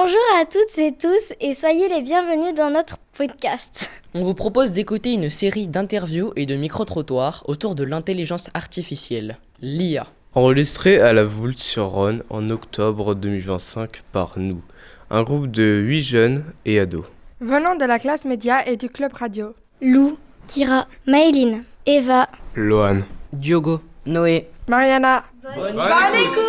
Bonjour à toutes et tous et soyez les bienvenus dans notre podcast. On vous propose d'écouter une série d'interviews et de micro-trottoirs autour de l'intelligence artificielle, l'IA. Enregistré à la Voulte-sur-Rhône en octobre 2025 par nous, un groupe de 8 jeunes et ados. Venant de la classe média et du club radio. Lou, Kira, Maëline, Eva, Lohan, Diogo, Noé, Mariana. Bonne écoute.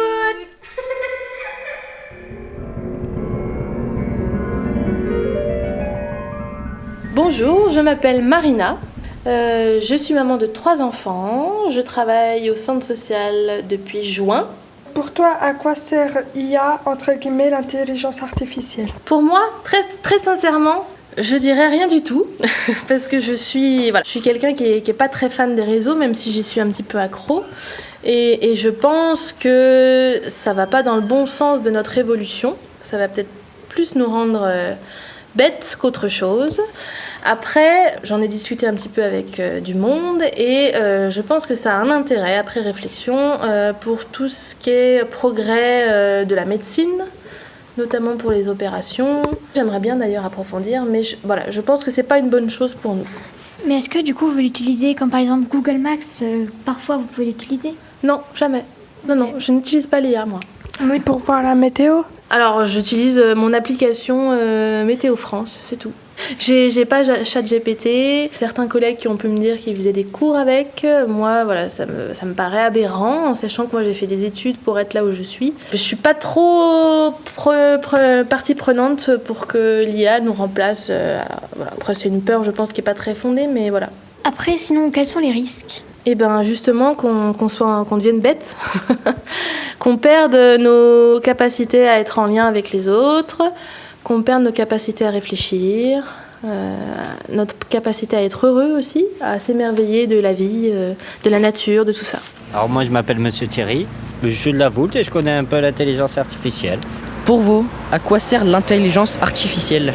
Bonjour, je m'appelle Marina. Je suis maman de 3 enfants. Je travaille au centre social depuis juin. Pour toi, à quoi sert IA, entre guillemets, l'intelligence artificielle? Pour moi, très sincèrement, je dirais rien du tout. Parce que je suis quelqu'un qui est pas très fan des réseaux, même si j'y suis un petit peu accro. Et je pense que ça va pas dans le bon sens de notre évolution. Ça va peut-être plus nous rendre bêtes qu'autre chose. Après, j'en ai discuté un petit peu avec du monde et je pense que ça a un intérêt, après réflexion, pour tout ce qui est progrès de la médecine, notamment pour les opérations. J'aimerais bien d'ailleurs approfondir, mais je pense que c'est pas une bonne chose pour nous. Mais est-ce que du coup vous l'utilisez comme par exemple Google Maps, parfois vous pouvez l'utiliser? Non, jamais. Non, je n'utilise pas l'IA, moi. Mais pour voir la météo? Alors, j'utilise mon application Météo France, c'est tout. J'ai pas ChatGPT. Certains collègues qui ont pu me dire qu'ils faisaient des cours avec. Moi, ça me paraît aberrant, en sachant que moi, j'ai fait des études pour être là où je suis. Je suis pas trop partie prenante pour que l'IA nous remplace. Après, c'est une peur, je pense, qui est pas très fondée, mais voilà. Après, sinon, quels sont les risques? Eh bien, justement, qu'on devienne bête, qu'on perde nos capacités à être en lien avec les autres, qu'on perde nos capacités à réfléchir, notre capacité à être heureux aussi, à s'émerveiller de la vie, de la nature, de tout ça. Alors moi, je m'appelle Monsieur Thierry, je suis de la Voulte et je connais un peu l'intelligence artificielle. Pour vous, à quoi sert l'intelligence artificielle ?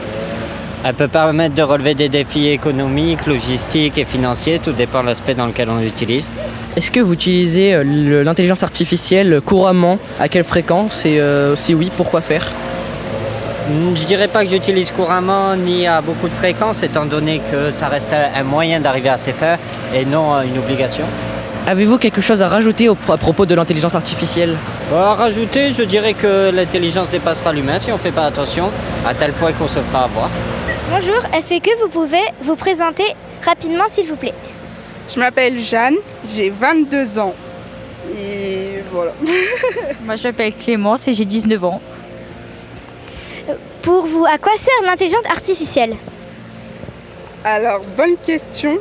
Elle peut permettre de relever des défis économiques, logistiques et financiers, tout dépend de l'aspect dans lequel on l'utilise. Est-ce que vous utilisez l'intelligence artificielle couramment? À quelle fréquence? Et si oui, pourquoi faire? Je dirais pas que j'utilise couramment ni à beaucoup de fréquences, étant donné que ça reste un moyen d'arriver à ses fins et non une obligation. Avez-vous quelque chose à rajouter à propos de l'intelligence artificielle? À rajouter, je dirais que l'intelligence dépassera l'humain si on ne fait pas attention, à tel point qu'on se fera avoir. Bonjour, est-ce que vous pouvez vous présenter rapidement s'il vous plaît? Je m'appelle Jeanne, j'ai 22 ans. Et voilà. Moi je m'appelle Clémence et j'ai 19 ans. Pour vous, à quoi sert l'intelligence artificielle? Alors, bonne question.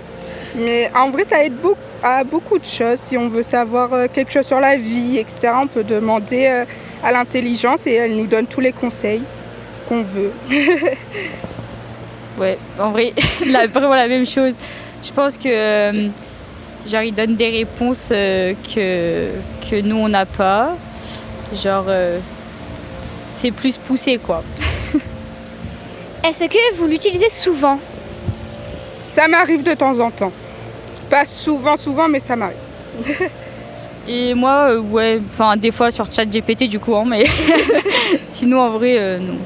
Mais en vrai, ça aide à beaucoup de choses. Si on veut savoir quelque chose sur la vie, etc., on peut demander à l'intelligence et elle nous donne tous les conseils qu'on veut. Ouais, en vrai, vraiment la même chose. Je pense que il donne des réponses que nous on n'a pas. C'est plus poussé quoi. Est-ce que vous l'utilisez souvent? Ça m'arrive de temps en temps. Pas souvent, mais ça m'arrive. Et moi, des fois sur ChatGPT du coup, mais sinon en vrai, non.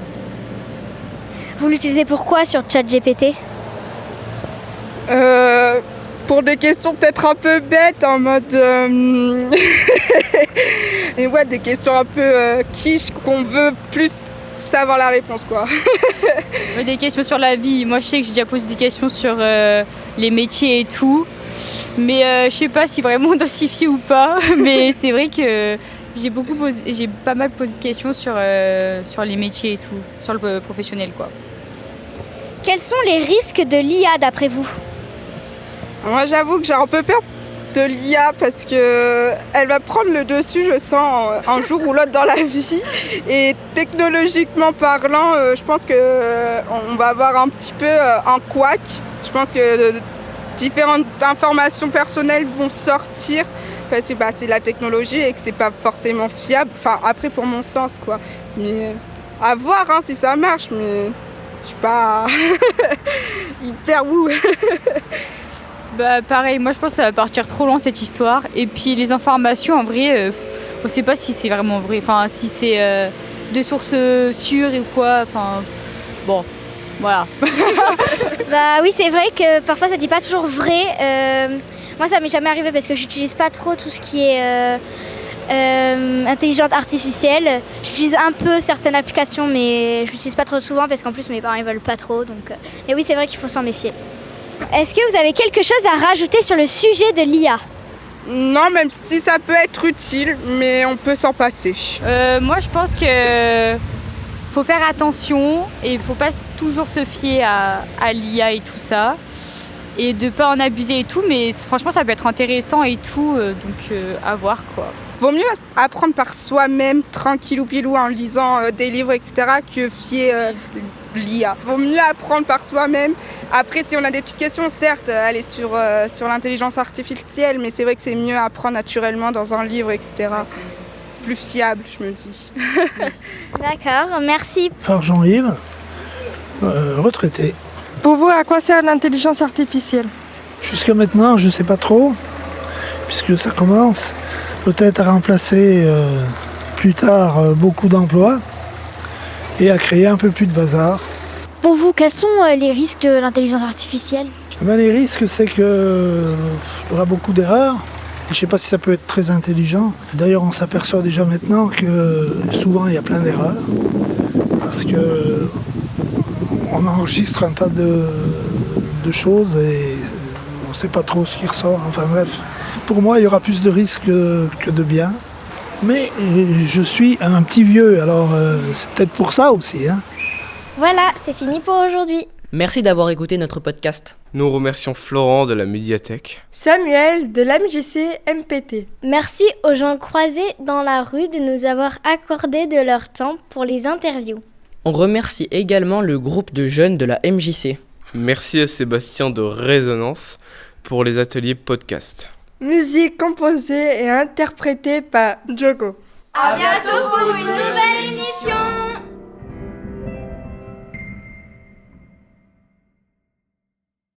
Vous l'utilisez pourquoi sur ChatGPT? Pour des questions peut-être un peu bêtes, en mode... Et ouais, des questions un peu quiche, qu'on veut plus savoir la réponse, quoi. Des questions sur la vie. Moi, je sais que j'ai déjà posé des questions sur les métiers et tout. Mais je sais pas si vraiment on densifie ou pas. Mais c'est vrai que j'ai pas mal posé de questions sur les métiers et tout, sur le professionnel, quoi. Quels sont les risques de l'IA d'après vous? Moi, j'avoue que j'ai un peu peur de l'IA parce que elle va prendre le dessus, je sens, un jour ou l'autre dans la vie. Et technologiquement parlant, je pense qu'on va avoir un petit peu un couac. Je pense que différentes informations personnelles vont sortir parce que c'est la technologie et que c'est pas forcément fiable. Enfin, après, pour mon sens, quoi. Mais à voir si ça marche, mais je suis pas hyper wouh. Pareil, moi je pense que ça va partir trop loin cette histoire. Et puis les informations, en vrai, on sait pas si c'est vraiment vrai. Enfin, si c'est de sources sûres ou quoi. Enfin, bon, voilà. Bah oui, c'est vrai que parfois ça dit pas toujours vrai. Moi, ça m'est jamais arrivé parce que j'utilise pas trop tout ce qui est intelligence artificielle. J'utilise un peu certaines applications, mais je l'utilise pas trop souvent parce qu'en plus mes parents ils veulent pas trop. Donc, mais oui, c'est vrai qu'il faut s'en méfier. Est-ce que vous avez quelque chose à rajouter sur le sujet de l'IA ? Non, même si ça peut être utile, mais on peut s'en passer. Moi, je pense que faut faire attention et il faut pas toujours se fier à l'IA et tout ça. Et de pas en abuser et tout, mais franchement, ça peut être intéressant et tout, donc à voir, quoi. Vaut mieux apprendre par soi-même, tranquillou-pilou, en lisant des livres, etc., que fier l'IA. Vaut mieux apprendre par soi-même. Après, si on a des petites questions, certes, aller sur l'intelligence artificielle, mais c'est vrai que c'est mieux apprendre naturellement dans un livre, etc. C'est plus fiable, je me dis. D'accord, merci. Jean-Yves, retraité. Pour vous, à quoi sert l'intelligence artificielle ? Jusqu'à maintenant, je ne sais pas trop, puisque ça commence peut-être à remplacer plus tard beaucoup d'emplois et à créer un peu plus de bazar. Pour vous, quels sont les risques de l'intelligence artificielle ? Les risques, c'est qu'il y aura beaucoup d'erreurs. Je ne sais pas si ça peut être très intelligent. D'ailleurs, on s'aperçoit déjà maintenant que souvent, il y a plein d'erreurs. Parce que on enregistre un tas de choses et on ne sait pas trop ce qui ressort. Enfin bref, pour moi, il y aura plus de risques que de bien. Mais je suis un petit vieux, alors c'est peut-être pour ça aussi. Voilà, c'est fini pour aujourd'hui. Merci d'avoir écouté notre podcast. Nous remercions Florent de la médiathèque. Samuel de l'AMJC MPT. Merci aux gens croisés dans la rue de nous avoir accordé de leur temps pour les interviews. On remercie également le groupe de jeunes de la MJC. Merci à Sébastien de Résonance pour les ateliers podcast. Musique composée et interprétée par Diogo. À bientôt pour une nouvelle émission.